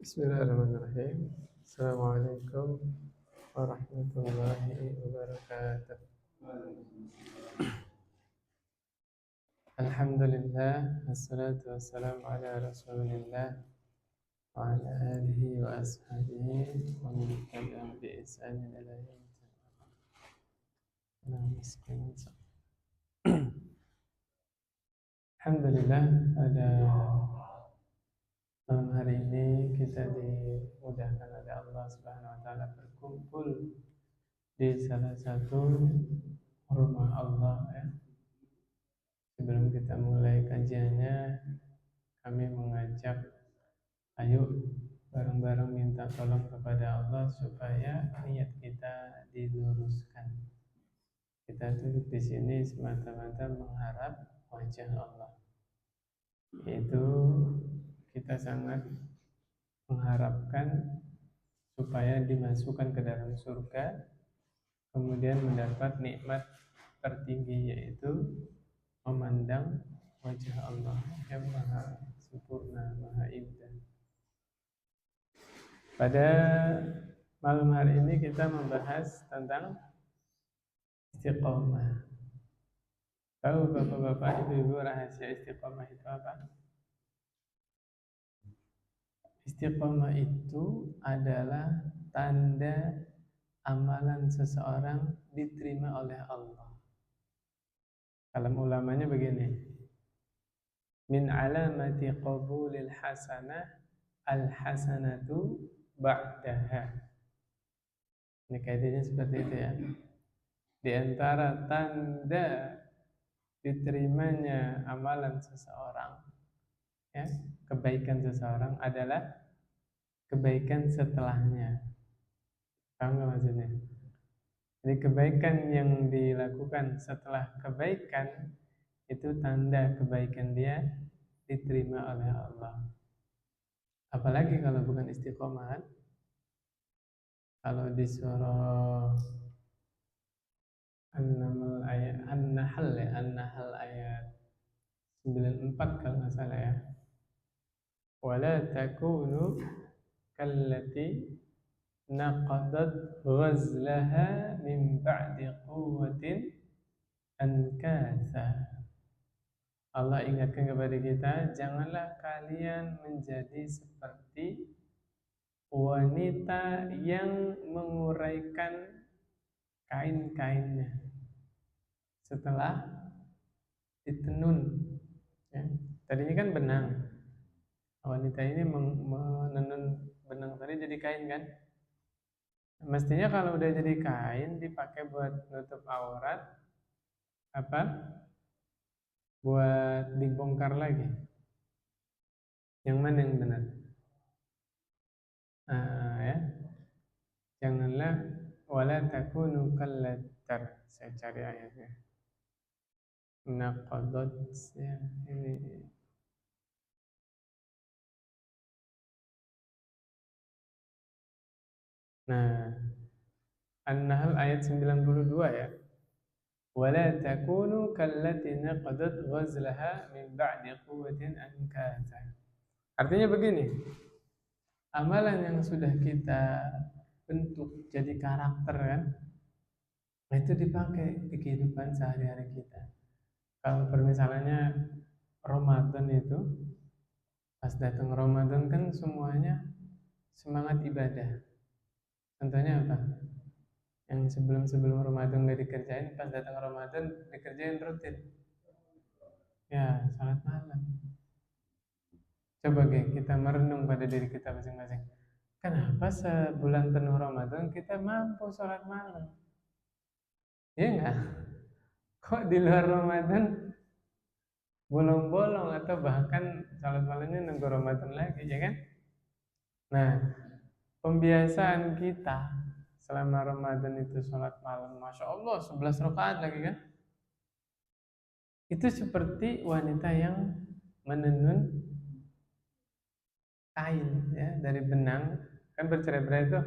Bismillahirrahmanirrahim. Assalamualaikum warahmatullahi wabarakatuh. Alhamdulillah, wassalatu wassalamu ala rasulillah wa ala alihi wa ashabihi wa man tabi'ahum bi ihsanin ila yaumil qiyamah. Alhamdulillah, pada malam hari ini kita dimudahkan oleh Allah Subhanahu wa taala berkumpul di salah satu rumah Allah ya. Sebelum kita mulai kajiannya, kami mengajak ayo bareng-bareng minta tolong kepada Allah supaya niat kita diluruskan. Kita duduk di sini semata-mata mengharap wajah Allah. Yaitu kita sangat mengharapkan supaya dimasukkan ke dalam surga, kemudian mendapat nikmat tertinggi yaitu memandang wajah Allah yang maha sempurna, maha indah. Pada malam hari ini kita membahas tentang istiqomah. Tahu bapak-bapak, ibu-ibu, rahasia istiqomah itu apa? Istiqomah itu adalah tanda amalan seseorang diterima oleh Allah. Kalam ulamanya begini: min alamati qabulil hasanah al-hasanatu ba'daha. Ini kaidahnya seperti itu ya. Di antara tanda diterimanya amalan seseorang, ya, kebaikan seseorang adalah kebaikan setelahnya. Paham nggak maksudnya? Jadi kebaikan yang dilakukan setelah kebaikan itu tanda kebaikan dia diterima oleh Allah. Apalagi kalau bukan istiqomah. Kalau di surah An-Nahl ayat 94 kalau nggak salah ya. Wala takunu kallati naqadat ghazlaha min ba'di quwwatin ankatha. Allah ingatkan kepada kita, janganlah kalian menjadi seperti wanita yang menguraikan kain-kainnya setelah ditenun. Ya. Tadinya kan benang. Wanita ini menenun benang tadi jadi kain kan? Mestinya kalau udah jadi kain dipakai buat nutup aurat, apa? Buat dibongkar lagi. Yang mana yang benar? Ya. Janganlah wala takunu kallatar. Saya cari ayatnya. Naqadat ya, ini. Nah, An-Nahl ayat 92 ya. Wala takunu kallati naqadat ghazlaha min ba'di quwwatin ankatha. Artinya begini, amalan yang sudah kita bentuk jadi karakter kan, nah itu dipakai di kehidupan sehari-hari kita. Kalau permisalannya Ramadan itu, pas datang Ramadan kan semuanya semangat ibadah. Contohnya apa? Yang sebelum Ramadan nggak dikerjain, pas datang Ramadan dikerjain rutin. Ya, salat malam. Coba kita merenung pada diri kita masing-masing. Kenapa sebulan penuh Ramadan kita mampu sholat malam? Iya nggak? Kok di luar Ramadan bolong-bolong atau bahkan sholat malamnya nunggu Ramadan lagi, ya kan? Nah, pembiasaan kita selama Ramadan itu sholat malam, Masya Allah 11 rakaat lagi kan? Itu seperti wanita yang menenun kain ya dari benang, kan bercerai-berai itu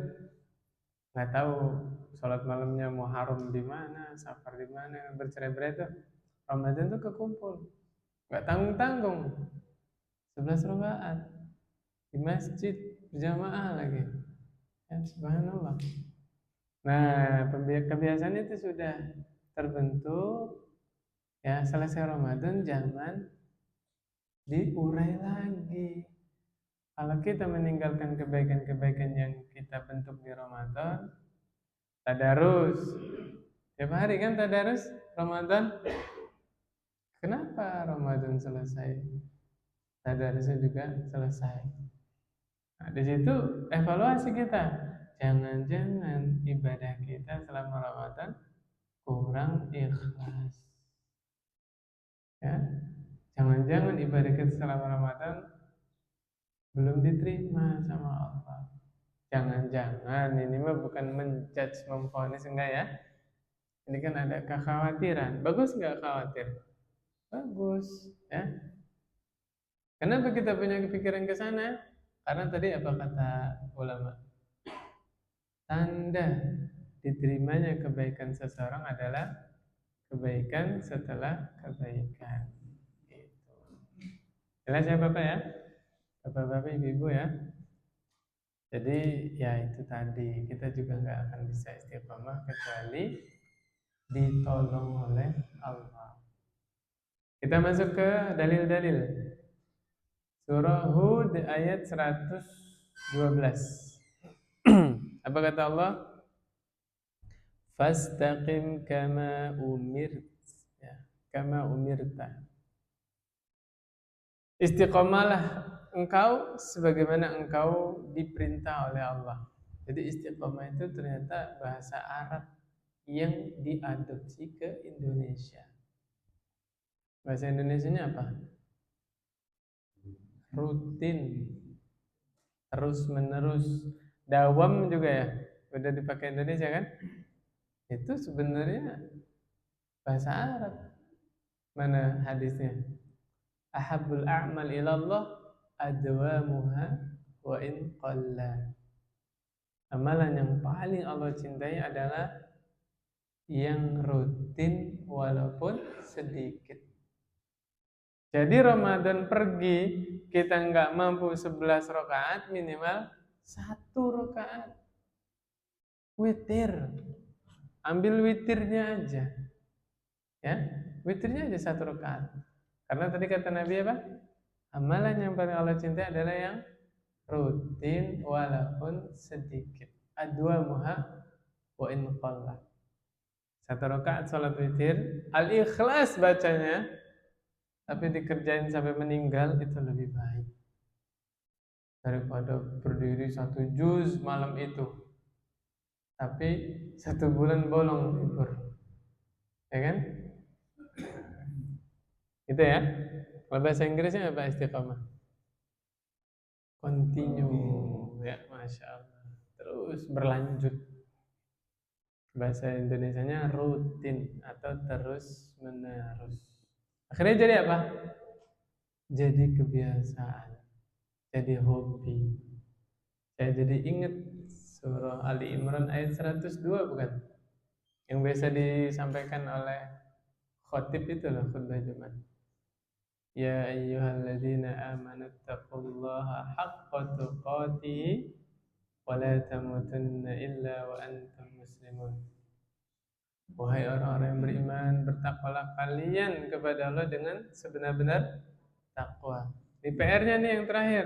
nggak tahu sholat malamnya Muharram di mana, Safar di mana, bercerai-berai itu Ramadan tuh kekumpul, nggak tanggung-tanggung 11 rakaat di masjid berjamaah lagi. Ya, subhanallah. Nah, kebiasaan itu sudah terbentuk. Ya, selesai Ramadan jangan diurai lagi. Kalau kita meninggalkan kebaikan-kebaikan yang kita bentuk di Ramadan, tadarus. Tiap hari kan tadarus Ramadan. Kenapa Ramadan selesai? Tadarusnya juga selesai. Nah, di situ evaluasi kita. Jangan-jangan ibadah kita selama Ramadan kurang ikhlas. Ya, jangan-jangan ibadah kita selama Ramadan belum diterima sama Allah. Jangan-jangan ini mah bukan menjudge, memvonis, enggak ya. Ini kan ada kekhawatiran. Bagus nggak khawatir? Bagus, ya. Kenapa kita punya kepikiran ke sana? Karena tadi apa kata ulama? Tanda diterimanya kebaikan seseorang adalah kebaikan setelah kebaikan. Gitu. Jelas ya Bapak ya? Bapak-bapak, ibu-ibu ya. Jadi ya itu tadi, kita juga nggak akan bisa istiqomah kecuali ditolong oleh Allah. Kita masuk ke dalil-dalil. Surah Hud ayat 112. Apa kata Allah? Fastaqim kama umirt, ya, kama umirta. Istiqomalah engkau sebagaimana engkau diperintah oleh Allah. Jadi istiqomah itu ternyata bahasa Arab yang diadopsi ke Indonesia. Bahasa Indonesianya apa? Rutin, terus menerus. Dawam juga ya, udah dipakai Indonesia kan? Itu sebenarnya bahasa Arab. Mana hadisnya? Ahabbul a'mal ilallah adwamuha wa in qalla. Amalan yang paling Allah cintai adalah yang rutin walaupun sedikit. Jadi Ramadan pergi, kita nggak mampu 11 rakaat, minimal 1 rakaat. Witir. Ambil witirnya aja. Ya, witirnya aja 1 rakaat. Karena tadi kata Nabi apa? Amalan yang paling Allah cintai adalah yang rutin walaupun sedikit. Adwa muha wa in qalla. 1 rakaat salat witir, al-ikhlas bacanya, tapi dikerjain sampai meninggal itu lebih baik daripada berdiri 1 juz malam itu, tapi 1 bulan bolong libur, ya kan? Gitu ya. Kalau bahasa Inggrisnya apa istiqomah? Continue, ya, masya Allah. Terus berlanjut. Bahasa Indonesianya rutin atau terus menerus. Akhirnya jadi apa? Jadi kebiasaan, jadi hobi. Saya jadi ingat surah Ali Imran ayat 102 bukan? Yang biasa disampaikan oleh khotib itu loh, khutbah Jumat. Ya ayyuhalladzina amanu taqullaha haqqa tuqatih wa la tamutunna illa wa antum muslimun. Wahai orang-orang yang beriman, bertakwalah kalian kepada Allah dengan sebenar-benar takwa. Ini PR-nya nih yang terakhir.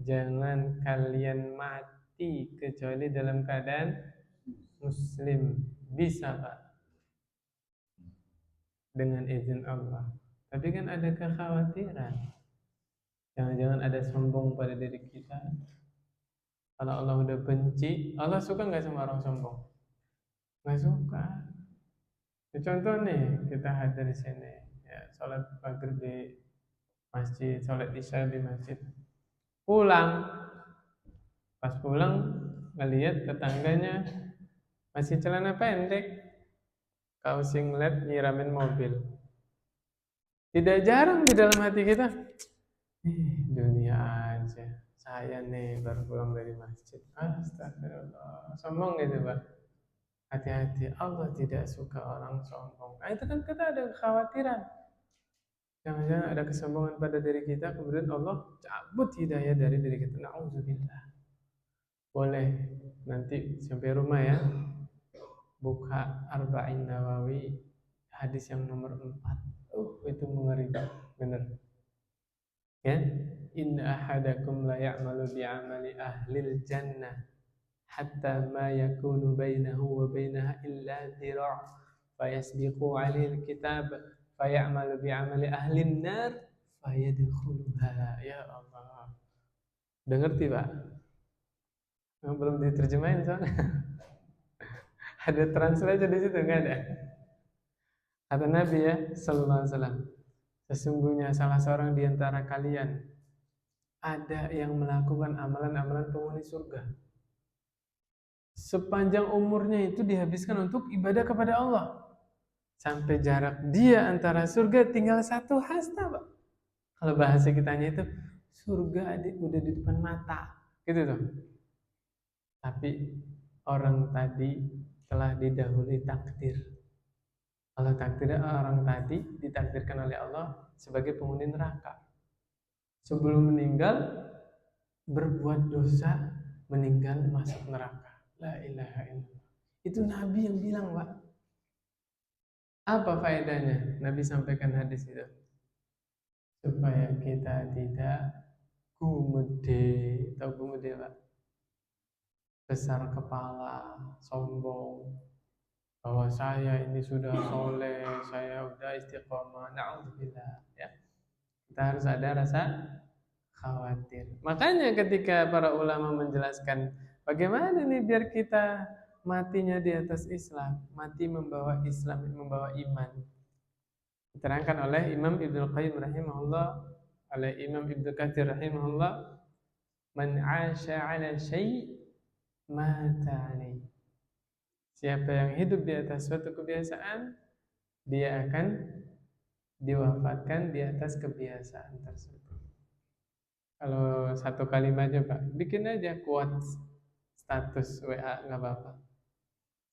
Jangan kalian mati kecuali dalam keadaan muslim. Bisa Pak, dengan izin Allah. Tapi kan ada kekhawatiran, jangan-jangan ada sombong pada diri kita. Kalau Allah udah benci, Allah suka nggak sama orang sombong? Nggak suka. Ya, contoh nih, kita hadir di sini, ya, sholat maghrib di masjid, sholat isya di masjid. Pulang, pas pulang ngelihat tetangganya masih celana pendek, kau singlet nyiramin mobil. Tidak jarang di dalam hati kita, dunia aja. Saya nih baru pulang dari masjid. Astagfirullah. Sombong gitu Pak. Hati-hati, Allah tidak suka orang sombong. Nah, itu kan kita ada kekhawatiran. Jangan-jangan ada kesombongan pada diri kita, kemudian Allah cabut hidayah dari diri kita. Na'udzubillah. Boleh nanti sampai rumah ya, buka Arba'in Nawawi, hadis yang nomor 4. Itu mengerikan, benar. Ya, inna ahadakum la ya'malu bi'amali ahlil jannah hatta ma yakunu bainahu wa bainaha illa dhira' fayasbiqu 'alaihi alkitab fayamalu bi'amali ahlin nar fayadkhuluha. Ya Allah. Udah ngerti, Pak? Belum diterjemahin soalnya. Ada translate di situ enggak ada? Kata Nabi ya sallallahu alaihi wasallam, sesungguhnya salah seorang di antara kalian ada yang melakukan amalan-amalan penghuni surga. Sepanjang umurnya itu dihabiskan untuk ibadah kepada Allah. Sampai jarak dia antara surga tinggal satu hasta, Pak. Kalau bahasa kitanya itu surga udah di depan mata, gitu tuh. Tapi orang tadi telah didahului takdir. Allah takdir orang tadi ditakdirkan oleh Allah sebagai penghuni neraka. Sebelum meninggal berbuat dosa, meninggal masuk neraka. La ilaha illallah. Itu Nabi yang bilang, Pak. Apa faedahnya? Nabi sampaikan hadis itu supaya kita tidak gumede. Tahu gumede, Pak? Besar kepala, sombong, bahwa saya ini sudah soleh, saya udah istiqomah. Na'udzubillah, ya. Kita harus ada rasa khawatir. Makanya ketika para ulama menjelaskan bagaimana nih biar kita matinya di atas Islam, mati membawa Islam, membawa iman. Diterangkan oleh Imam Ibnu Qayyim rahimahullah, oleh Imam Ibnu Katsir rahimahullah, man 'asha 'ala syai' mata 'alaihi. Siapa yang hidup di atas suatu kebiasaan, dia akan diwafatkan di atas kebiasaan tersebut. Kalau satu kalimatnya Pak, bikin aja quotes status WA nggak apa-apa.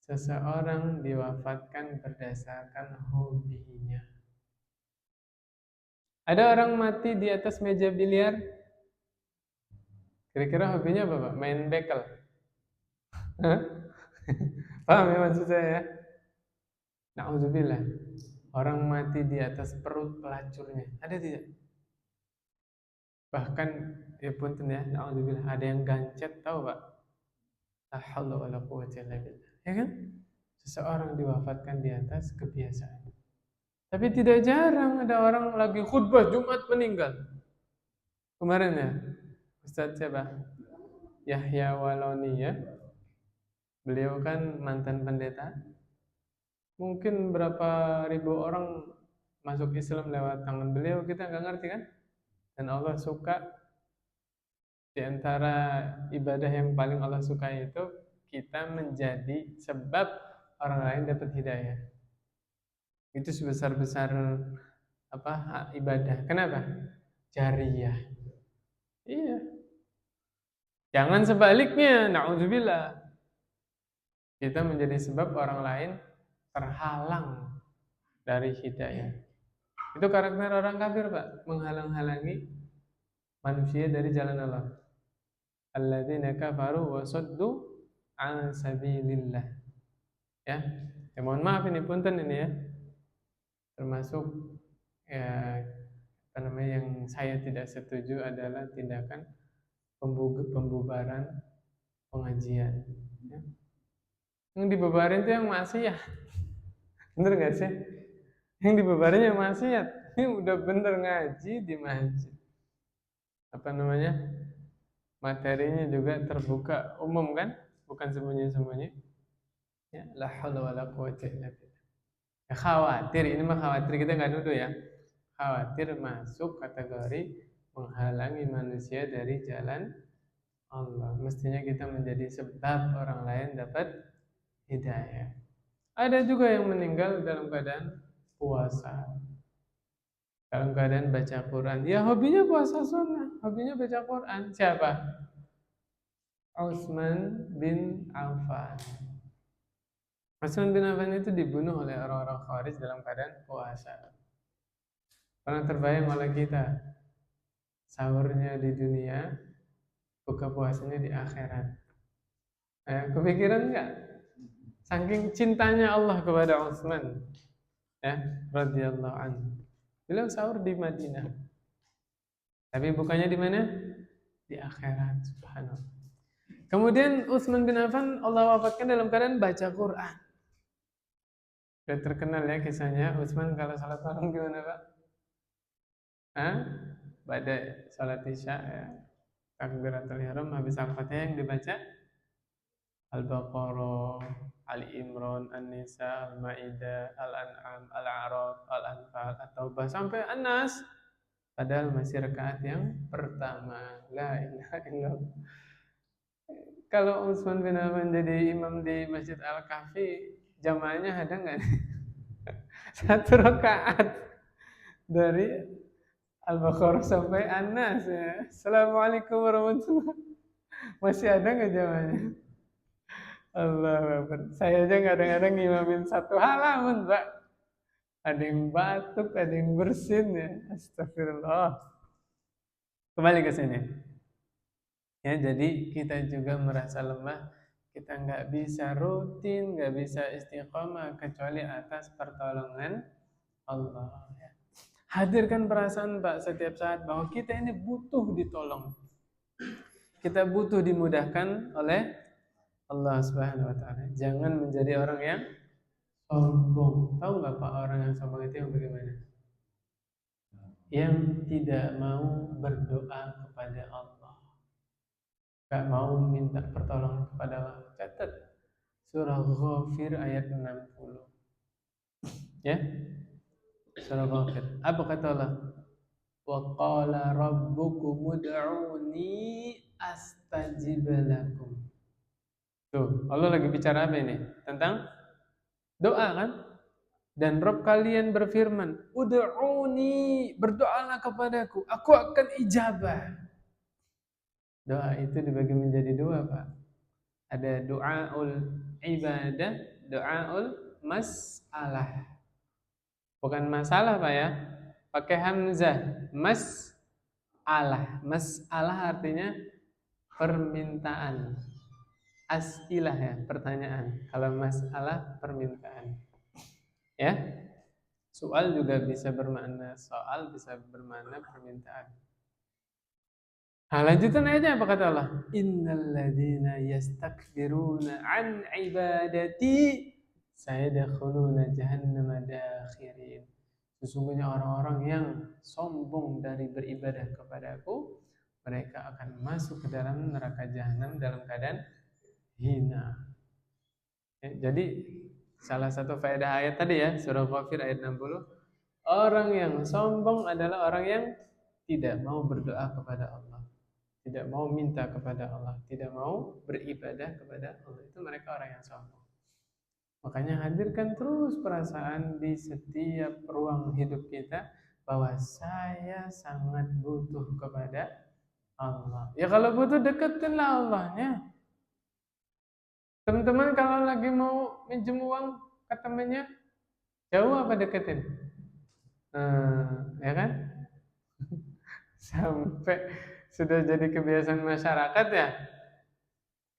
Seseorang diwafatkan berdasarkan hobinya. Ada orang mati di atas meja biliar. Kira-kira hobinya apa Pak? Main bekel. Paham ya maksud saya ya? Na'udzubillah. Orang mati di atas perut pelacurnya. Ada tidak? Bahkan ya punten ya, na'udzubillah, ada yang gancet, tahu Pak? La haula wala quwwata illa billah. Ya kan? Seseorang diwafatkan di atas kebiasaan. Tapi tidak jarang ada orang lagi khutbah Jumat meninggal. Kemarin ya, Ustadz siapa? Yahya Waloni ya. Beliau kan mantan pendeta. Mungkin berapa ribu orang masuk Islam lewat tangan beliau, kita nggak ngerti kan? Dan Allah suka, di antara ibadah yang paling Allah suka itu kita menjadi sebab orang lain dapat hidayah. Itu sebesar-besar apa ibadah. Kenapa? Jariyah. Iya. Jangan sebaliknya, na'udzubillah. Kita menjadi sebab orang lain terhalang dari hidayah. Itu karakter orang kafir, Pak, menghalang-halangi manusia dari jalan Allah. Alladzina kafaru wa saddu an sabilillah. Ya. Ya mohon maaf ini punten ini ya. Termasuk ya apa namanya yang saya tidak setuju adalah tindakan pembubaran pengajian. Ya. Yang dibubarin itu yang maksiat. Bener gak sih? Yang dibubarin yang maksiat. Ini udah bener ngaji di masjid. Apa namanya? Materinya juga terbuka umum kan? Bukan sembunyi-sembunyi. Ya, la haula wala quwwata illa billah. Ya, khawatir, ini mah khawatir, kita nggak nuduh ya. Khawatir masuk kategori menghalangi manusia dari jalan Allah. Mestinya kita menjadi sebab orang lain dapat hidayah. Ada juga yang meninggal dalam keadaan puasa, dalam keadaan baca Quran. Ya hobinya puasa sunnah, hobinya baca Quran. Siapa? Utsman bin Affan. Utsman bin Affan itu dibunuh oleh orang-orang Khawarij dalam keadaan puasa. Pernah terbayang oleh kita sahurnya di dunia, buka puasanya di akhirat. Kepikiran nggak? Saking cintanya Allah kepada Utsman, ya, radhiyallahu anhu. Beliau sahur di Madinah, tapi bukanya di mana? Di akhirat, subhanallah. Kemudian Utsman bin Affan Allah wafatkan dalam keadaan baca Quran. Sudah terkenal ya kisahnya Utsman kalau salat malam gimana Pak? Pada salat isya ya, takbiratul ihram habis Al-Fatihah yang dibaca Al-Baqarah, Ali Imran, An-Nisa, Al-Maidah, Al-An'am, Al-A'raf, Al-Anfal, At-Taubah sampai An-Nas. Padahal masih rakaat yang pertama. La ilaha illallah. Kalau Utsman bin Affan jadi imam di Masjid Al-Kahfi, jamaahnya ada nggak nih? Satu rakaat dari Al-Baqarah sampai An-Nas ya. Assalamualaikum warahmatullahi wabarakatuh. Masih ada nggak jamaahnya? Allah Akbar. Saya aja kadang-kadang ngimamin satu halaman, Pak. Ada yang batuk, ada yang bersin ya. Astagfirullah. Kembali ke sini. Ya, jadi kita juga merasa lemah. Kita nggak bisa rutin, nggak bisa istiqomah kecuali atas pertolongan Allah. Hadirkan perasaan Pak setiap saat bahwa kita ini butuh ditolong. Kita butuh dimudahkan oleh Allah Subhanahu wa taala. Jangan menjadi orang yang sombong. Tahu nggak Pak orang yang sombong itu yang bagaimana? Yang tidak mau berdoa kepada Allah. Gak mau minta pertolongan kepada Allah. Catat surah Ghafir ayat 60. Ya. Surah Ghafir. Apa kata Allah? Wa qala rabbukum ud'uni astajib lakum. Tuh, Allah lagi bicara apa ini? Tentang doa kan? Dan Rabb kalian berfirman, ud'uni, berdoalah kepadaku, aku akan ijabah. Doa itu dibagi menjadi dua, Pak. Ada doaul ibadah, doaul mas'alah. Bukan masalah, Pak ya. Pakai hamzah, mas'alah. Mas'alah artinya permintaan. As'ilah ya, pertanyaan. Kalau masalah permintaan. Ya. Soal juga bisa bermakna soal, bisa bermakna permintaan. Lanjutan ayatnya apa kata Allah? Innal ladzina yastakbiruna an ibadati sayadkhuluna jahannama dakhirin. Sesungguhnya orang-orang yang sombong dari beribadah kepadaku, mereka akan masuk ke dalam neraka jahanam dalam keadaan hina. Jadi salah satu faedah ayat tadi ya, surah Ghafir ayat 60, orang yang sombong adalah orang yang tidak mau berdoa kepada Allah, tidak mau minta kepada Allah, tidak mau beribadah kepada Allah. Itu mereka orang yang sombong. Makanya hadirkan terus perasaan di setiap ruang hidup kita bahwa saya sangat butuh kepada Allah. Ya kalau butuh dekatkanlah Allahnya. Teman-teman kalau lagi mau minjem uang ke temennya, jauh apa deketin? Ya kan? Sampai sudah jadi kebiasaan masyarakat ya.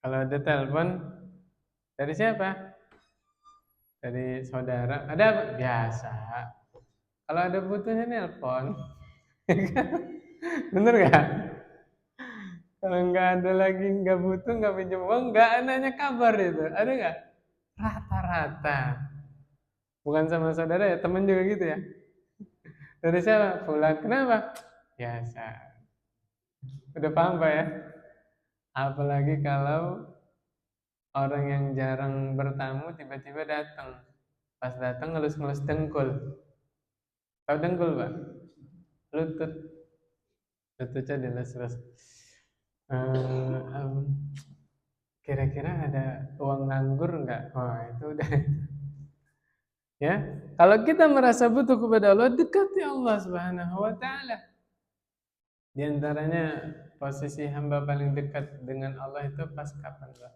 Kalau ada telepon dari siapa? Dari saudara. Ada apa? Biasa. Kalau ada butuhnya nelpon. Bener gak? Kalau nggak ada lagi nggak butuh nggak pinjam uang nggak nanya kabar itu. Ada nggak? Rata-rata. Bukan sama saudara ya, temen juga gitu ya. Dari siapa? Fulan. Kenapa? Biasa. Udah paham Pak ya? Apalagi kalau orang yang jarang bertamu tiba-tiba datang. Pas datang ngelus-ngelus dengkul. Tahu dengkul Pak? Lutut. Lututnya dilus-lus. Kira-kira ada uang nganggur nggak? Oh itu udah. Ya, kalau kita merasa butuh kepada Allah, dekati Allah Subhanahu wa taala. Di antaranya posisi hamba paling dekat dengan Allah itu pas kapan, Pak?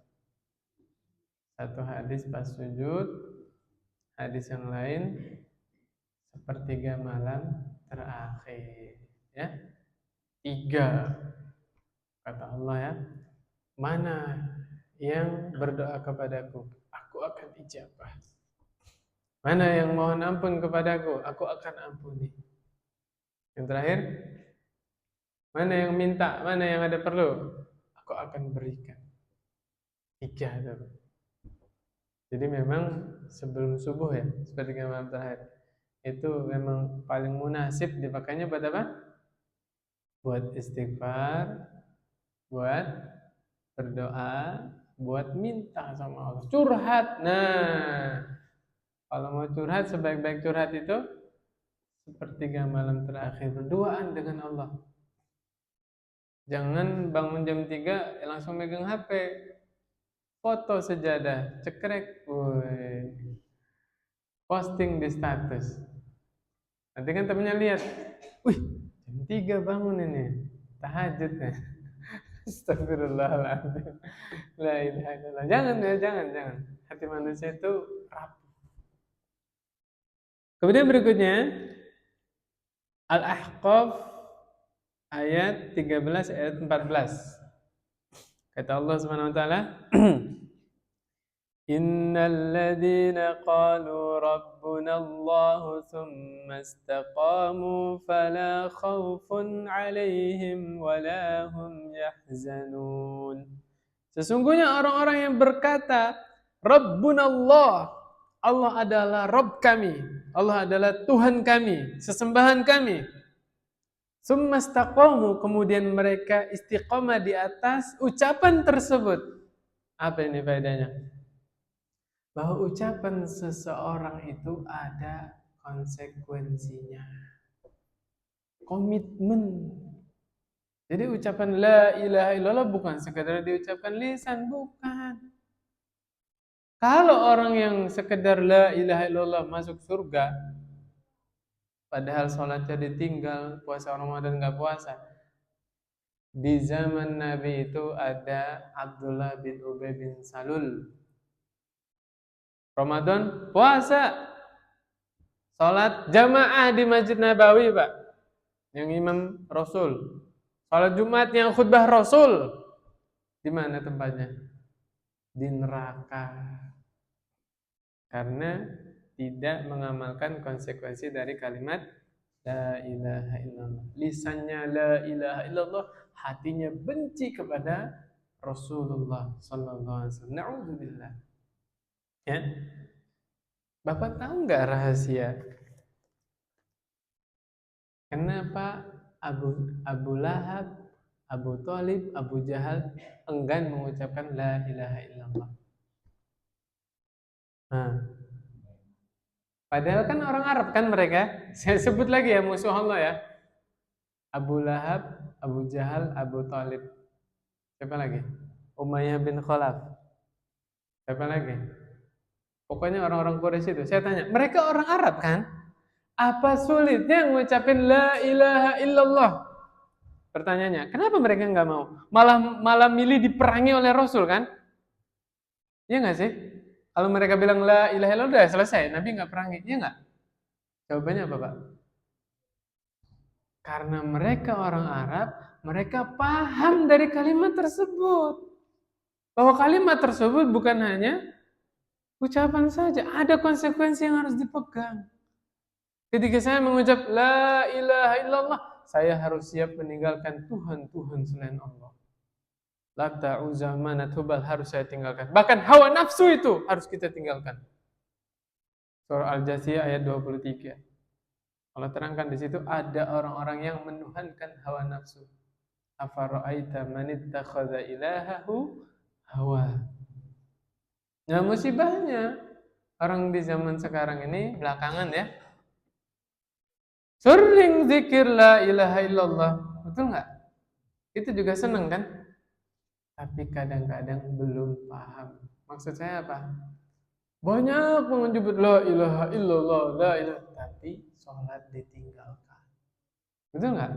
Satu hadis pas sujud, hadis yang lain sepertiga malam terakhir. Ya, 3 kata Allah ya. Mana yang berdoa kepadaku, aku akan ijabah. Mana yang mohon ampun kepadaku, aku akan ampuni. Yang terakhir, mana yang minta, mana yang ada perlu, aku akan berikan. 3 itu. Jadi memang sebelum subuh ya, seperti malam terakhir, itu memang paling munasib dipakainya buat apa? Buat istighfar, buat berdoa, buat minta sama Allah, curhat. Nah, kalau mau curhat, sebaik-baik curhat itu sepertiga malam terakhir, berduaan dengan Allah. Jangan bangun jam 3 langsung megang HP, foto sejadah, cekrek, posting di status. Nanti kan temennya lihat, wih, jam 3 bangun ini, tahajud ya. Astagfirullahaladzim. La ilaha illallah. Jangan ya, jangan. Hati manusia itu rapuh. Kemudian berikutnya, Al-Ahqaf ayat 13 ayat 14. Kata Allah Subhanahu wa taala, Innal ladzina qalu rabbuna Allah thumma istaqamu fala khaufun 'alaihim wala hum yahzanun. Sesungguhnya orang-orang yang berkata Rabbuna Allah, Allah adalah Rabb kami, Allah adalah Tuhan kami, sesembahan kami. Tsumma istaqamu, kemudian mereka istiqomah di atas ucapan tersebut. Apa ini faedahnya? Bahwa ucapan seseorang itu ada konsekuensinya. Komitmen. Jadi ucapan la ilaha illallah bukan sekedar diucapkan lisan, bukan. Kalau orang yang sekedar la ilaha illallah masuk surga, padahal sholatnya ditinggal, puasa Ramadan nggak puasa. Di zaman Nabi itu ada Abdullah bin Ubay bin Salul. Ramadan puasa, sholat jamaah di Masjid Nabawi, Pak, yang imam Rasul. Sholat Jumat yang khutbah Rasul. Di mana tempatnya? Di neraka. Karena tidak mengamalkan konsekuensi dari kalimat la ilaha illallah. Lisannya la ilaha illallah, hatinya benci kepada Rasulullah sallallahu alaihi wasallam. Na'udzubillah. Ya. Bapak tahu nggak rahasia kenapa Abu Lahab, Abu Thalib, Abu Jahal enggan mengucapkan la ilaha illallah? Nah, padahal kan orang Arab kan mereka. Saya sebut lagi ya musuh Allah ya. Abu Lahab, Abu Jahal, Abu Thalib. Siapa lagi? Umayyah bin Khalaf. Siapa lagi? Pokoknya orang-orang Quraisy itu. Saya tanya, mereka orang Arab kan? Apa sulitnya ngucapin la ilaha illallah? Pertanyaannya, kenapa mereka nggak mau? Malah milih diperangi oleh Rasul kan? Iya nggak sih? Kalau mereka bilang la ilaha illallah udah selesai, Nabi nggak perangi, iya nggak? Jawabannya apa, Pak? Karena mereka orang Arab, mereka paham dari kalimat tersebut. Bahwa kalimat tersebut bukan hanya ucapan saja, ada konsekuensi yang harus dipegang. Ketika saya mengucap la ilaha illallah, saya harus siap meninggalkan Tuhan-Tuhan selain Allah. Lata, Uzza, Manat, Hubal harus saya tinggalkan. Bahkan hawa nafsu itu harus kita tinggalkan. Surah Al-Jasiyah ayat 23. Allah terangkan di situ ada orang-orang yang menuhankan hawa nafsu. Afara'aita man ittakhadha ilahahu hawa. Nah, musibahnya orang di zaman sekarang ini belakangan ya sering zikir la ilaha illallah, betul nggak? Itu juga seneng kan? Tapi kadang-kadang belum paham. Maksud saya apa? Banyak menyebut la ilaha illallah, la ilaha, tapi sholat ditinggalkan. Betul nggak?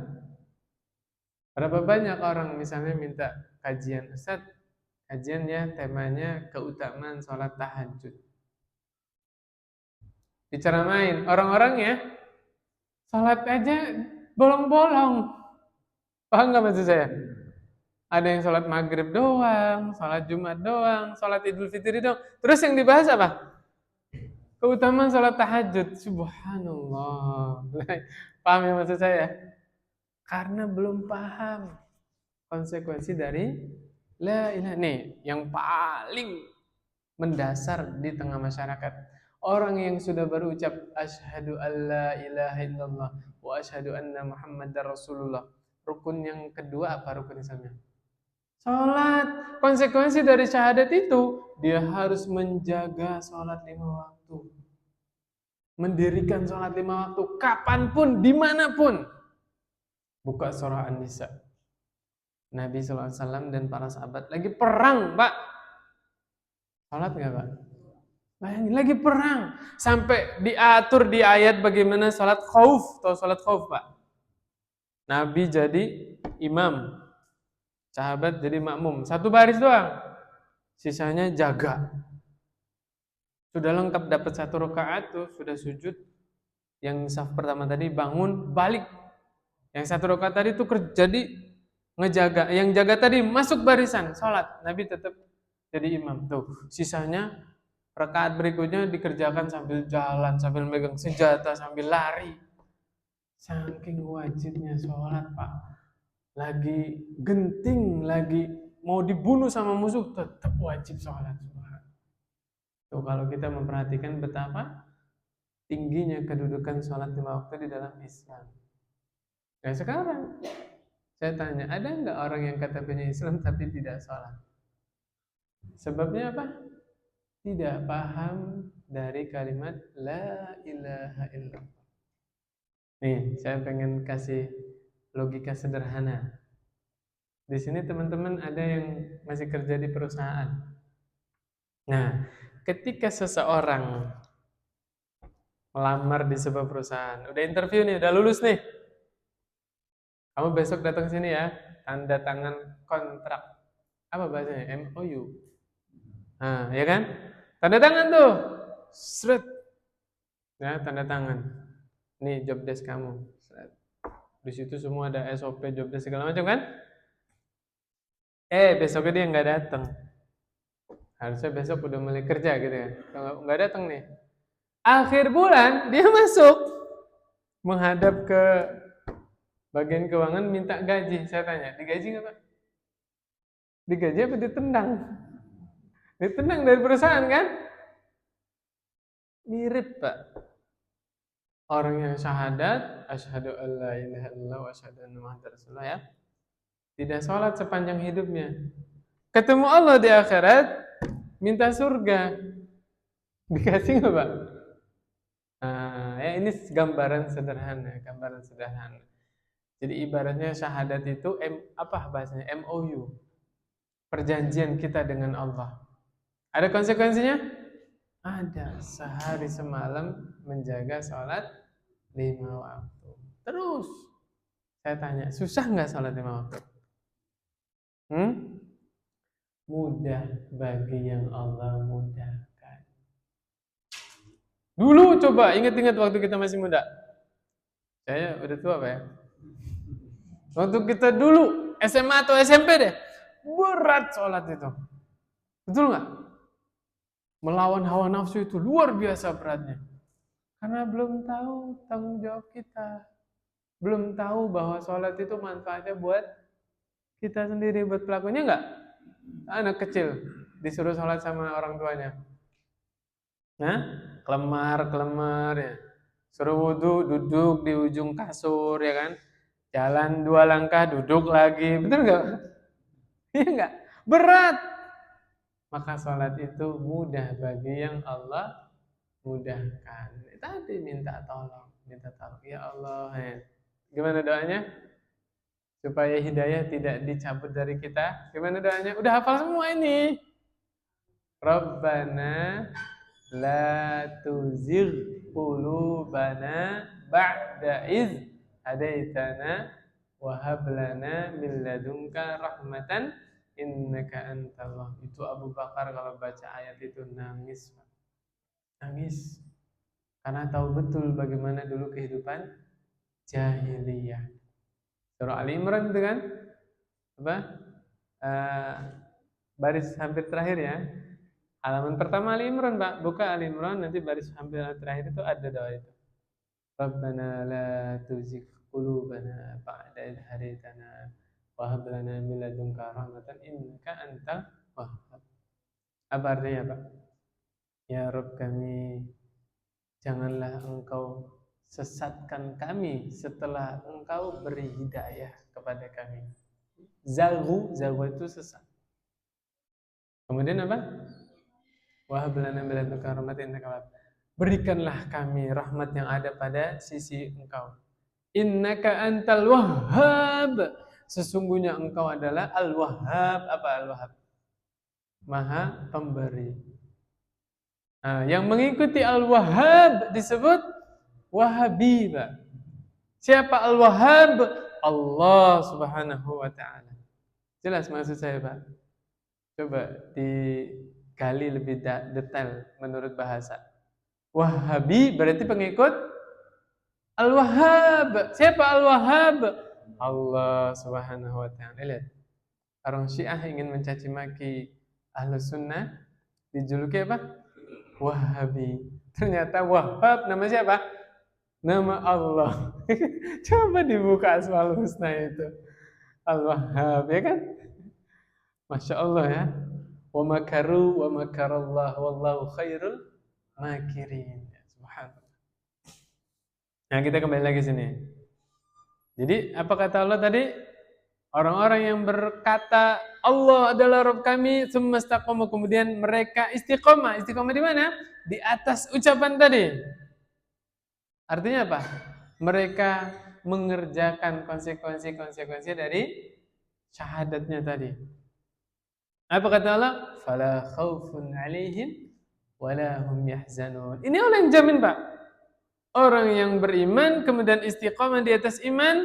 Berapa banyak orang misalnya minta kajian, Ustaz, kajiannya temanya keutamaan sholat tahajud. Diceramain orang-orangnya Salat aja bolong-bolong. Paham nggak maksud saya? Ada yang sholat maghrib doang, sholat Jumat doang, sholat Idul Fitri doang. Terus yang dibahas apa? Keutamaan sholat tahajud. Subhanallah. Paham ya maksud saya? Karena belum paham konsekuensi dari la ilaha. Nih, yang paling mendasar di tengah masyarakat. Orang yang sudah berucap asyhadu alla ilaha illallah wa asyhadu anna muhammadar rasulullah. Rukun yang kedua apa rukun Islamnya? Sholat. Konsekuensi dari syahadat itu, dia harus menjaga sholat 5 waktu. Mendirikan sholat 5 waktu, kapanpun, dimanapun. Buka surah An-Nisa. Nabi SAW dan para sahabat lagi perang, Pak. Sholat nggak, Pak? Bayangin, lagi perang. Sampai diatur di ayat bagaimana sholat khauf. Tahu sholat khauf, Pak? Nabi jadi imam. Sahabat jadi makmum. Satu baris doang. Sisanya jaga. Sudah lengkap dapat 1 rakaat tuh, sudah sujud. Yang saf pertama tadi bangun, balik. Yang 1 rakaat tadi tuh jadi ngejaga. Yang jaga tadi masuk barisan, sholat. Nabi tetap jadi imam. Tuh, sisanya rakaat berikutnya dikerjakan sambil jalan, sambil megang senjata, sambil lari. Saking wajibnya sholat, Pak. Lagi genting, lagi mau dibunuh sama musuh, tetap wajib sholat. Tuh, kalau kita memperhatikan betapa tingginya kedudukan sholat 5 waktu di dalam Islam. Nah sekarang, saya tanya, ada nggak orang yang KTP-nya Islam tapi tidak sholat? Sebabnya apa? Tidak paham dari kalimat La ilaha illallah. Nih, saya pengen kasih logika sederhana. Di sini teman-teman ada yang masih kerja di perusahaan. Nah, ketika seseorang melamar di sebuah perusahaan, udah interview nih, udah lulus nih. Kamu besok datang sini ya, tanda tangan kontrak. Apa bahasanya? MOU. Nah, ya kan? Tanda tangan tuh. Seret. Ya, tanda tangan. Nih job desk kamu. Seret. Di situ semua ada SOP, job desk segala macam kan? Besoknya dia nggak datang. Harusnya besok udah mulai kerja gitu ya. Kalau nggak datang nih. Akhir bulan dia masuk menghadap ke bagian keuangan minta gaji. Saya tanya, digaji nggak Pak? Digaji apa ditendang? Ditendang dari perusahaan kan? Mirip Pak. Orang yang syahadat, asyhadu alla ilaha illallah wa asyhadu anna muhammadar rasulullah ya. Tidak sholat sepanjang hidupnya. Ketemu Allah di akhirat, minta surga. Dikasih nggak Pak? Nah, ya ini gambaran sederhana. Jadi ibaratnya syahadat itu apa bahasanya? MOU. Perjanjian kita dengan Allah. Ada konsekuensinya? Ada. Sehari semalam menjaga sholat 5 waktu. Terus saya tanya, susah nggak sholat 5 waktu? Mudah bagi yang Allah mudahkan. Dulu coba ingat-ingat waktu kita masih muda. Saya udah tua Pak ya. Waktu kita dulu SMA atau SMP deh, berat sholat itu. Betul nggak? Melawan hawa nafsu itu luar biasa beratnya. Karena belum tahu tanggung jawab kita. Belum tahu bahwa sholat itu manfaatnya buat kita sendiri, buat pelakunya nggak? Anak kecil disuruh sholat sama orang tuanya. Nah, kelemar ya. Suruh wudhu, duduk di ujung kasur ya kan. Jalan 2 langkah, duduk lagi. Betul nggak? Iya nggak? Berat. Maka sholat itu mudah bagi yang Allah mudahkan. Tadi minta tolong. Ya Allah. Gimana doanya? Supaya hidayah tidak dicabut dari kita. Gimana doanya? Udah hafal semua ini. Rabbana la tuzigh qulubana ba'da iz hadaitana wa hab lana min ladunka rahmatan innaka antallah. Itu Abu Bakar kalau baca ayat itu nangis. Nangis. Karena tahu betul bagaimana dulu kehidupan jahiliyah. Surah Ali Imran itu kan apa? Baris hampir terakhir ya. Halaman pertama Ali Imran, Pak. Buka Ali Imran, nanti baris hampir terakhir itu ada doa itu. Rabbana la tuzigh qulubana ba'da idh hadaytana wa hab lana min ladunka rahmatan innaka antal wahhab. Apa artinya, Pak? Ya Rabb kami, janganlah engkau sesatkan kami setelah engkau beri hidayah kepada kami. Zaghu itu sesat. Kemudian apa? Wa hab lana min ladunka rahmatan innaka wahhab. Berikanlah kami rahmat yang ada pada sisi engkau. Innaka antal wahhab. Sesungguhnya engkau adalah al-wahhab. Apa al-wahhab? Maha pemberi. Nah, yang mengikuti al-wahhab disebut wahabi, Pak. Siapa al-wahhab? Allah Subhanahu wa ta'ala. Jelas maksud saya, Pak? Coba digali lebih detail menurut bahasa. Wahabi berarti pengikut Al-Wahhab. Siapa Al-Wahhab? Allah Subhanahu wa ta'ala. Lihat. Orang Syiah ingin mencaci maki Ahlus Sunnah, dijuluki apa? Wahabi. Ternyata Wahhab nama siapa? Nama Allah. Coba dibuka Asmaul Husna itu. Al-Wahhab, ya kan? Masya Allah ya. Wa makaru wa makarallah wallahu khairul makirin. Subhanallah. Nah, kita kembali lagi sini. Jadi, apa kata Allah tadi? Orang-orang yang berkata Allah adalah Rabb kami, tsumastaqamu, kemudian mereka istiqomah. Istiqomah di mana? Di atas ucapan tadi. Artinya apa? Mereka mengerjakan konsekuensi dari syahadatnya tadi. Apa kata Allah? Fala khaufun 'alaihim wala hum yahzanun. Ini Allah yang jamin, Pak. Orang yang beriman kemudian istiqamah di atas iman,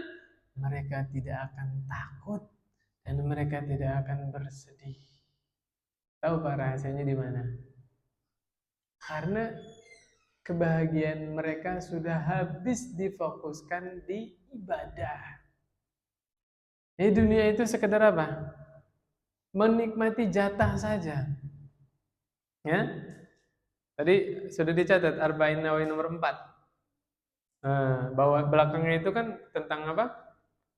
mereka tidak akan takut dan mereka tidak akan bersedih. Tahu Pak rahasianya di mana? Karena kebahagiaan mereka sudah habis difokuskan di ibadah. Dunia itu sekedar apa? Menikmati jatah saja. Ya? Tadi sudah dicatat Arba'in Nawawi nomor 4. Bahwa belakangnya itu kan tentang apa?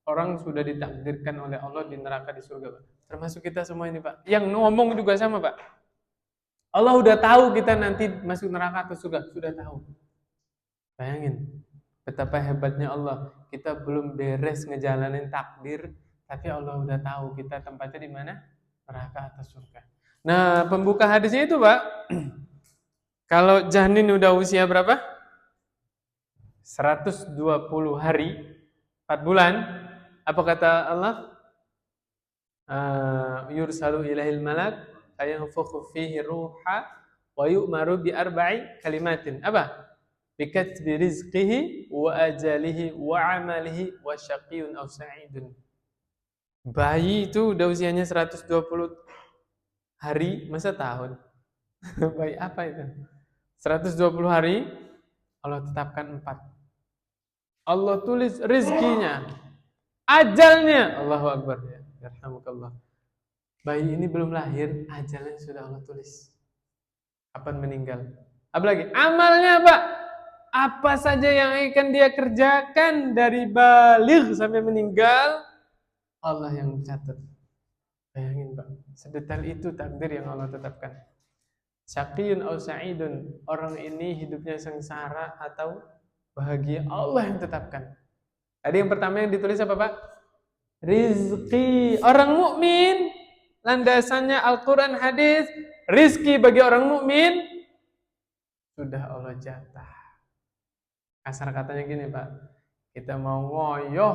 Orang sudah ditakdirkan oleh Allah di neraka di surga, Pak. Termasuk kita semua ini, Pak. Yang ngomong juga sama, Pak. Allah udah tahu kita nanti masuk neraka atau surga, sudah tahu. Bayangin betapa hebatnya Allah. Kita belum beres ngejalanin takdir, tapi Allah udah tahu kita tempatnya di mana? Neraka atau surga. Nah, pembuka hadisnya itu, Pak. Kalau janin udah usia berapa? 120 hari, 4 bulan. Apa kata Allah? Yursalu ilahil malak fayanfukhu fihi ruha wa yu'maru bi arba'i kalimatin. Apa? Bikatbi rizqihi wa ajalihi wa amalihi wa syaqiyyun aw sa'idun. Bayi itu udah usianya 120 hari, masa tahun? Bayi apa itu? 120 hari Allah tetapkan 4. Allah tulis rizkinya, ajalnya. Allahu Akbar ya. Yarhamukallah. Bayi ini belum lahir, ajalnya sudah Allah tulis. Kapan meninggal? Apalagi amalnya, Pak. Apa saja yang akan dia kerjakan dari baligh sampai meninggal, Allah yang catat. Bayangin, Pak. Sedetail itu takdir yang Allah tetapkan. Syaqiyun aw sa'idun. Orang ini hidupnya sengsara atau bahagia, Allah yang tetapkan. Tadi yang pertama yang ditulis apa, Pak? Rizki. Orang mukmin landasannya Al-Quran, hadis. Rizki bagi orang mukmin sudah Allah jatah. Kasar katanya gini, Pak. Kita mau ngoyoh,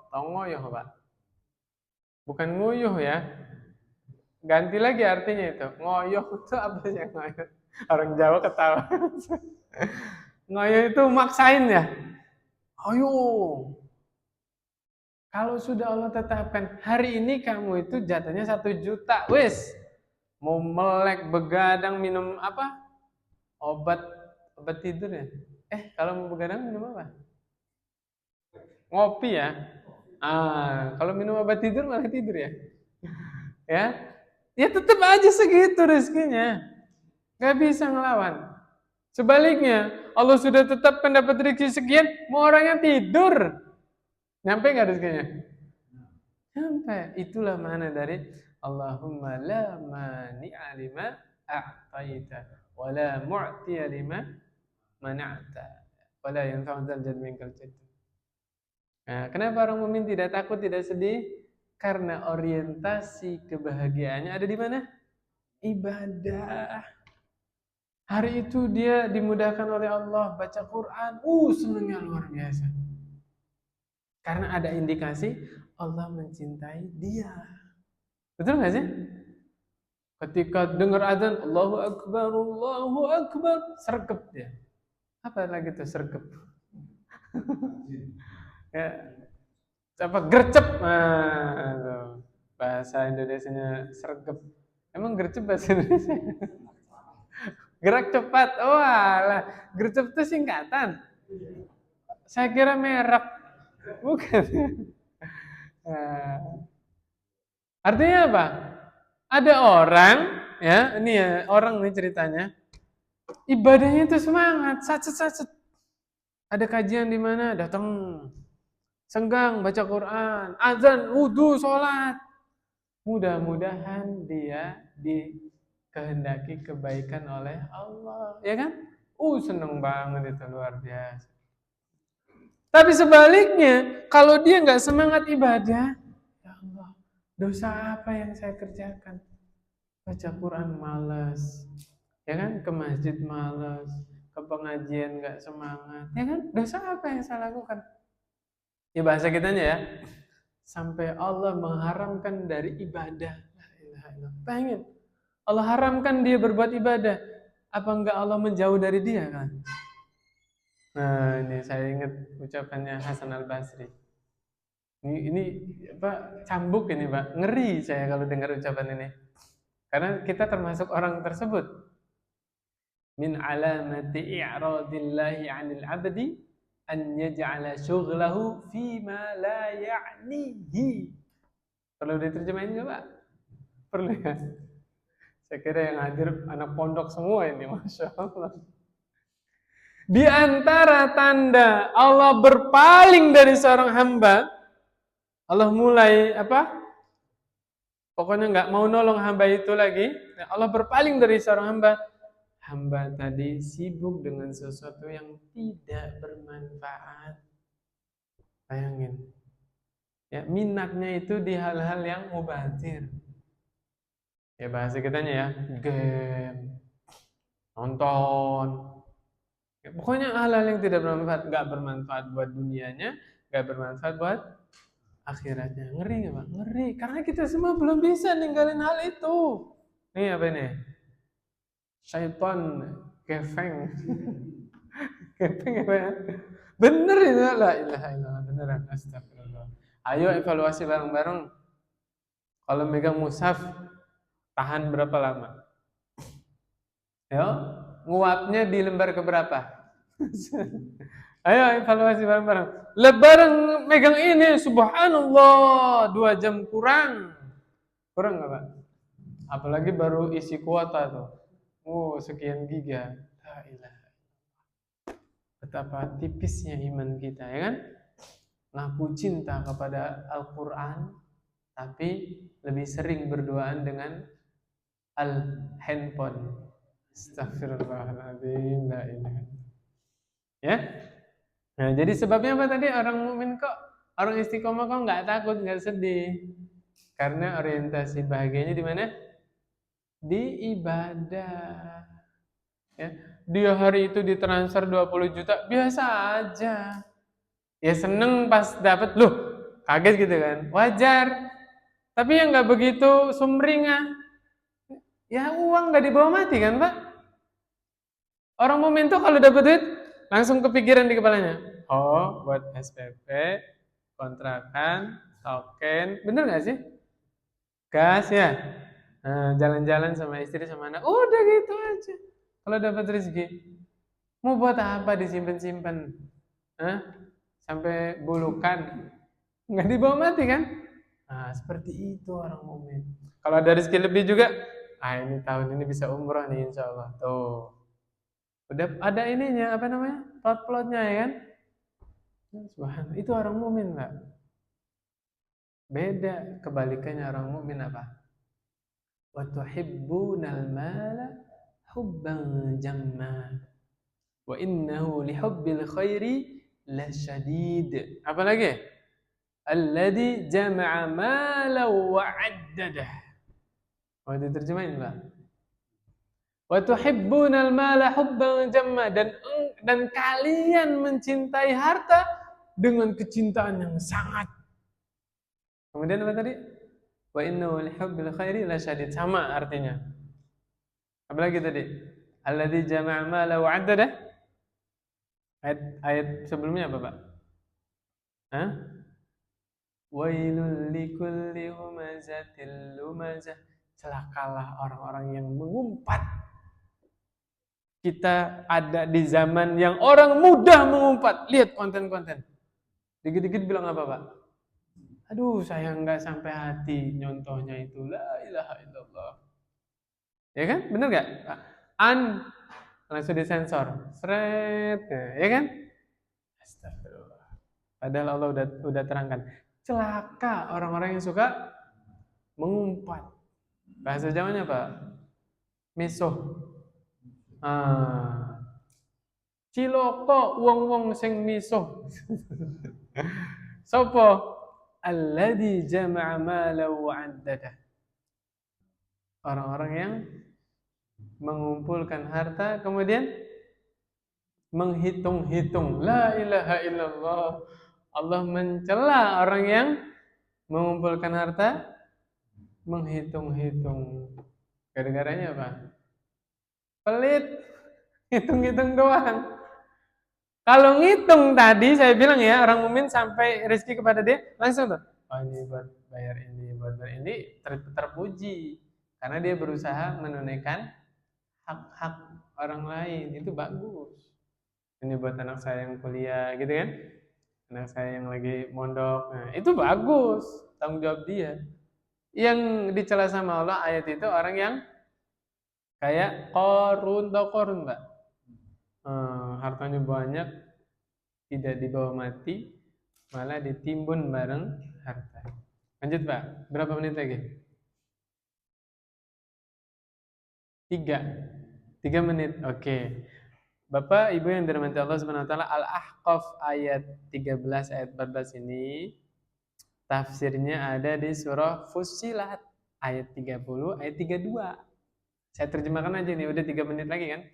tahu ngoyoh, Pak? Bukan nguyuh ya. Ganti lagi artinya itu. Ngoyoh itu apa sih ngoyoh? Orang Jawa ketawa. Ngoyoh itu maksain ya. Ayo. Kalau sudah Allah tetapkan, hari ini kamu itu jatahnya 1 juta, wis. Mau melek, begadang, minum apa? Obat tidur ya. Kalau mau begadang minum apa? Ngopi ya. Kalau minum obat tidur malah tidur ya. Ya, ya tetap aja segitu rezekinya. Gak bisa ngelawan. Sebaliknya, Allah sudah tetapkan dapat rezeki sekian, mau orangnya tidur. Nyampe nggak rezekinya? Sampai. Itulah mana dari Allahumma la mani'a lima a'taita wa la mu'tiya lima mana'ta wa la yanfa'u dzal jaddi minkal jadd. Nah, kenapa orang mukmin tidak takut, tidak sedih? Karena orientasi kebahagiaannya ada di mana? Ibadah. Hari itu dia dimudahkan oleh Allah baca Quran, senangnya luar biasa. Karena ada indikasi Allah mencintai dia. Betul nggak sih? Ketika dengar azan, Allahu Akbar, sergap dia. Apa lagi tuh sergap? Ya, apa gercep? Bahasa Indonesianya sergap. Emang gercep bahasa Indonesia? Gerak cepat. Oh alah, gercep itu singkatan. Saya kira merek. Bukan. Artinya apa? Ada orang, ya, ini ya, orang nih ceritanya. Ibadahnya itu semangat, sacet. Ada kajian di mana, datang. Senggang baca Quran, azan, wudu, sholat. Mudah-mudahan dia dikehendaki kebaikan oleh Allah, ya kan? Seneng banget itu, luar biasa. Tapi sebaliknya, kalau dia nggak semangat ibadah, ya Allah, dosa apa yang saya kerjakan? Baca Quran malas, ya kan? Ke masjid malas, ke pengajian nggak semangat, ya kan? Dosa apa yang saya lakukan? Ya bahasa kitanya ya, sampai Allah mengharamkan dari ibadah. La ilaha illallah. Pengen Allah haramkan dia berbuat ibadah, apa enggak Allah menjauh dari dia kan? Nah, ini saya ingat ucapannya Hasan Al-Basri. Ini apa, cambuk ini, Pak. Ngeri saya kalau dengar ucapan ini. Karena kita termasuk orang tersebut. Min alamati i'radillahi 'anil 'abdi an yaj'ala syughlahu fima la ya'nihi. Perlu diterjemahin enggak, Pak? Perlu ya? Saya kira yang hadir anak pondok semua ini, Masya Allah. Di antara tanda Allah berpaling dari seorang hamba, Allah mulai apa? Pokoknya nggak mau nolong hamba itu lagi. Allah berpaling dari seorang hamba. Hamba tadi sibuk dengan sesuatu yang tidak bermanfaat. Bayangin. Ya, minatnya itu di hal-hal yang mubazir. Ya bahasa kitanya ya, game, nonton. Ya, pokoknya hal-hal yang tidak bermanfaat, nggak bermanfaat buat dunianya, nggak bermanfaat buat akhiratnya. Ngeri nggak, Pak? Ngeri. Karena kita semua belum bisa ninggalin hal itu. Nih apa ini? Syaitan kefeng. Kefeng apa ya? Bener itu, la ilaha illallah, beneran, astagfirullah. Ayo evaluasi bareng-bareng. Kalau megang mushaf, tahan berapa lama? Yo, nguapnya di lembar keberapa? Ayo evaluasi bareng-bareng. Lebaran megang ini, subhanallah, 2 jam kurang. Kurang nggak, Pak? Apalagi baru isi kuota tuh. Sekian giga. La ilaha. Betapa tipisnya iman kita, ya kan? Ngaku cinta kepada Al-Quran, tapi lebih sering berduaan dengan handphone. Astagfirullahaladzim, la ilaha. Ya? Nah, jadi sebabnya apa tadi? Orang mukmin kok, orang istiqomah kok nggak takut, nggak sedih? Karena orientasi bahagianya di mana? Di ibadah. Ya. Dia hari itu ditransfer 20 juta, biasa aja. Ya seneng pas dapat, loh, kaget gitu kan. Wajar. Tapi yang nggak begitu sumringah. Ya uang nggak dibawa mati kan, Pak? Orang mukmin tuh kalau dapat duit langsung kepikiran di kepalanya. Oh, buat SPP, kontrakan, token, bener nggak sih? Gas ya, jalan-jalan sama istri sama anak, udah gitu aja. Kalau dapat rezeki, mau buat apa disimpan-simpan? sampai bulukan, nggak dibawa mati kan? Nah, seperti itu orang mukmin. Kalau ada rezeki lebih juga, ini tahun ini bisa umroh nih insya Allah. Tuh, udah ada ininya apa namanya? Plot-plotnya ya kan? Subhanallah, itu orang mukmin Pak. Beda kebalikannya orang mukmin apa? Wa tuhibbunal mala hubban jamma wa innahu lihubbil khairi lasyadid. Apa lagi? Alladzi jama'a mala wa 'addadah. Oh, diterjemahin, Pak. Wa tuhibbunal mala hubban jamma, dan kalian mencintai harta dengan kecintaan yang sangat. Kemudian apa tadi? Wa innahu lihubbil khairi lasyadid, sama artinya. Apalagi tadi? Alladzi jama'a mala wa 'addadah. Ayat sebelumnya apa, Pak? Hah? Wailul likulli humazatil lumazah. Celakalah orang-orang yang mengumpat. Kita ada di zaman yang orang mudah mengumpat. Lihat konten-konten. Dikit-dikit bilang apa, Pak? Aduh, saya nggak sampai hati nyontohnya itu. La ilaha illallah. Ya kan? Bener nggak? Langsung disensor. Seret. Ya kan? Astagfirullah. Padahal Allah udah terangkan. Celaka orang-orang yang suka mengumpat. Bahasa Jawanya apa? Misuh. Ciloko wong-wong sing misuh. Sopo? Alladzi jama'a mala wa 'addadah. Orang-orang yang mengumpulkan harta kemudian menghitung-hitung. La ilaha illallah. Allah mencela orang yang mengumpulkan harta menghitung-hitung. Gara-garanya apa? Pelit. Hitung-hitung doang. Kalau ngitung tadi saya bilang ya, orang mukmin sampai rezeki kepada dia langsung tuh. Oh, ini buat bayar ini, buat bayar ini, terpuji karena dia berusaha menunaikan hak-hak orang lain. Itu bagus. Ini buat anak saya yang kuliah gitu kan. Anak saya yang lagi mondok. Nah, itu bagus. Tanggung jawab dia. Yang dicela sama Allah ayat itu orang yang kayak Qarun, tau Qarun, Mbak? Hartanya banyak, tidak dibawa mati, malah ditimbun bareng harta. Lanjut, Pak. Berapa menit lagi? 3 menit. Oke. Bapak, Ibu yang dirahmati Allah Subhanahu wa taala, Al-Ahqaf ayat 13 ayat 14 ini tafsirnya ada di surah Fussilat ayat 30 ayat 32. Saya terjemahkan aja nih, udah 3 menit lagi kan?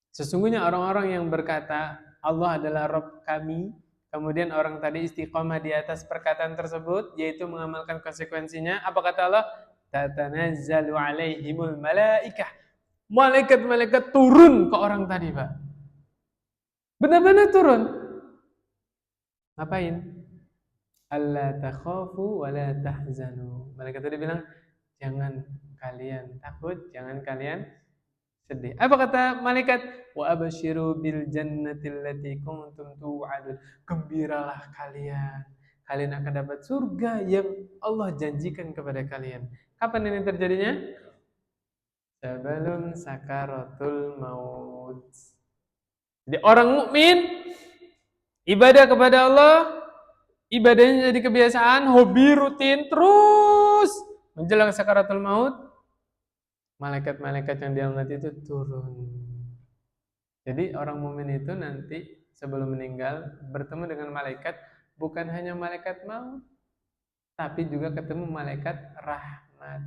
Sesungguhnya orang-orang yang berkata Allah adalah Rabb kami, kemudian orang tadi istiqomah di atas perkataan tersebut, yaitu mengamalkan konsekuensinya. Apa kata Allah? Tatanazzalu alaihimul malaikah. Malaikat-malaikat turun ke orang tadi, Pak. Benar-benar turun. Ngapain? Alla takhafu wa la tahzanu. Malaikat tadi bilang, jangan kalian takut, jangan kalian sedih. Apa kata malaikat? Wa absyiru bil jannati allati kuntum tu'adun. Gembiralah kalian. Kalian akan dapat surga yang Allah janjikan kepada kalian. Kapan ini terjadinya? Sebelum sakaratul maut. Jadi orang mukmin ibadah kepada Allah, ibadahnya jadi kebiasaan, hobi rutin terus menjelang sakaratul maut. Malaikat-malaikat yang dilaknat itu turun. Jadi orang mukmin itu nanti sebelum meninggal bertemu dengan malaikat, bukan hanya malaikat maut, tapi juga ketemu malaikat rahmat.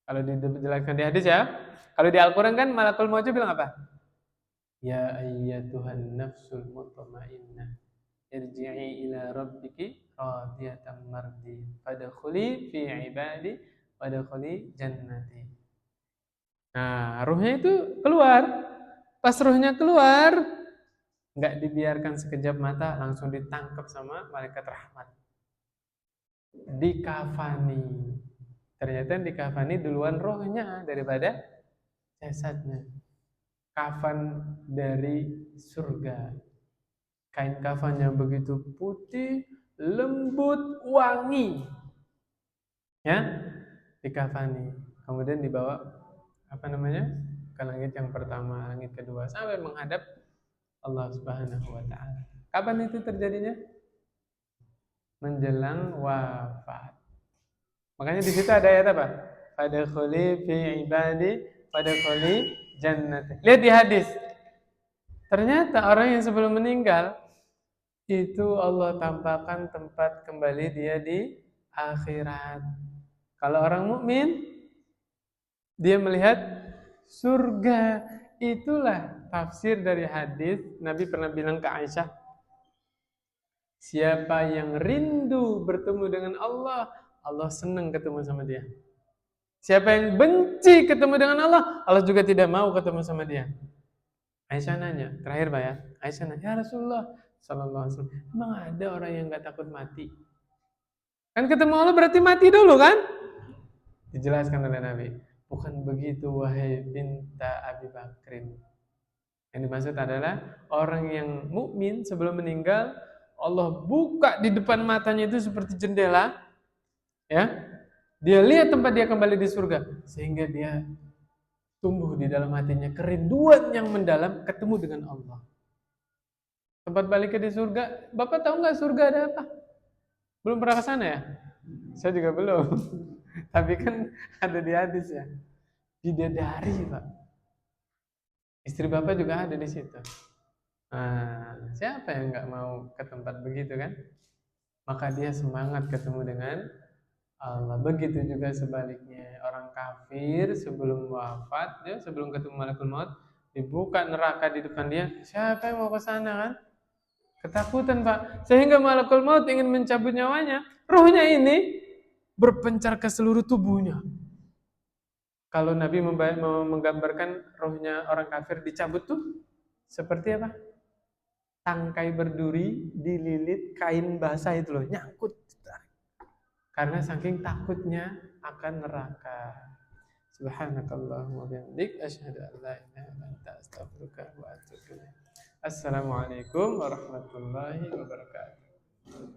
Kalau dijelaskan di hadis ya, kalau di Al-Quran kan malakul maut bilang apa? Ya ayyatuhan nafsul mutmainnah, irji'i ila rabbiki radiyatan mardi, fadkhuli fi ibadi wadkhuli jannati. Nah, ruhnya itu keluar. Pas ruhnya keluar, nggak dibiarkan sekejap mata, langsung ditangkap sama malaikat rahmat. Dikafani. Ternyata dikafani duluan rohnya daripada jasadnya. Kafan dari surga. Kain kafannya begitu putih, lembut, wangi. Ya, dikafani. Kemudian dibawa ke langit yang pertama, langit kedua, sampai menghadap Allah Subhanahu wa taala. Kapan itu terjadinya? Menjelang wafat. Makanya di situ ada ayat apa? Fadkhuli fi ibadi, fadkhuli jannati. Lihat di hadis. Ternyata orang yang sebelum meninggal itu Allah tampakkan tempat kembali dia di akhirat. Kalau orang mukmin dia melihat surga. Itulah tafsir dari hadis. Nabi pernah bilang ke Aisyah, siapa yang rindu bertemu dengan Allah, Allah senang ketemu sama dia. Siapa yang benci ketemu dengan Allah, Allah juga tidak mau ketemu sama dia. Aisyah nanya, terakhir Pak ya. Aisyah nanya, ya Rasulullah sallallahu alaihi wasallam, emang ada orang yang enggak takut mati? Kan ketemu Allah berarti mati dulu kan? Dijelaskan oleh Nabi, bukan begitu wahai binta Abi Bakrin. Yang dimaksud adalah orang yang mukmin sebelum meninggal Allah buka di depan matanya itu seperti jendela, ya. Dia lihat tempat dia kembali di surga sehingga dia tumbuh di dalam hatinya kerinduan yang mendalam ketemu dengan Allah. Tempat baliknya di surga, Bapak tahu nggak surga ada apa? Belum pernah ke sana ya? Saya juga belum. Tapi kan ada di hadis ya. Bidadari, Pak. Istri Bapak juga ada di situ. Nah, siapa yang nggak mau ke tempat begitu kan? Maka dia semangat ketemu dengan Allah. Begitu juga sebaliknya, orang kafir sebelum wafat, ya, sebelum ketemu malaikat maut, dibuka neraka di depan dia. Siapa yang mau ke sana kan? Ketakutan, Pak. Sehingga malaikat maut ingin mencabut nyawanya. Ruhnya ini berpencar ke seluruh tubuhnya. Kalau Nabi menggambarkan rohnya orang kafir dicabut tuh seperti apa? Tangkai berduri dililit kain basah itu loh, nyangkut. Karena saking takutnya akan neraka. Subhanakallahumma wa bihamdik asyhadu an la ilaha illa anta astaghfiruka wa atubu ilaik. Assalamualaikum warahmatullahi wabarakatuh.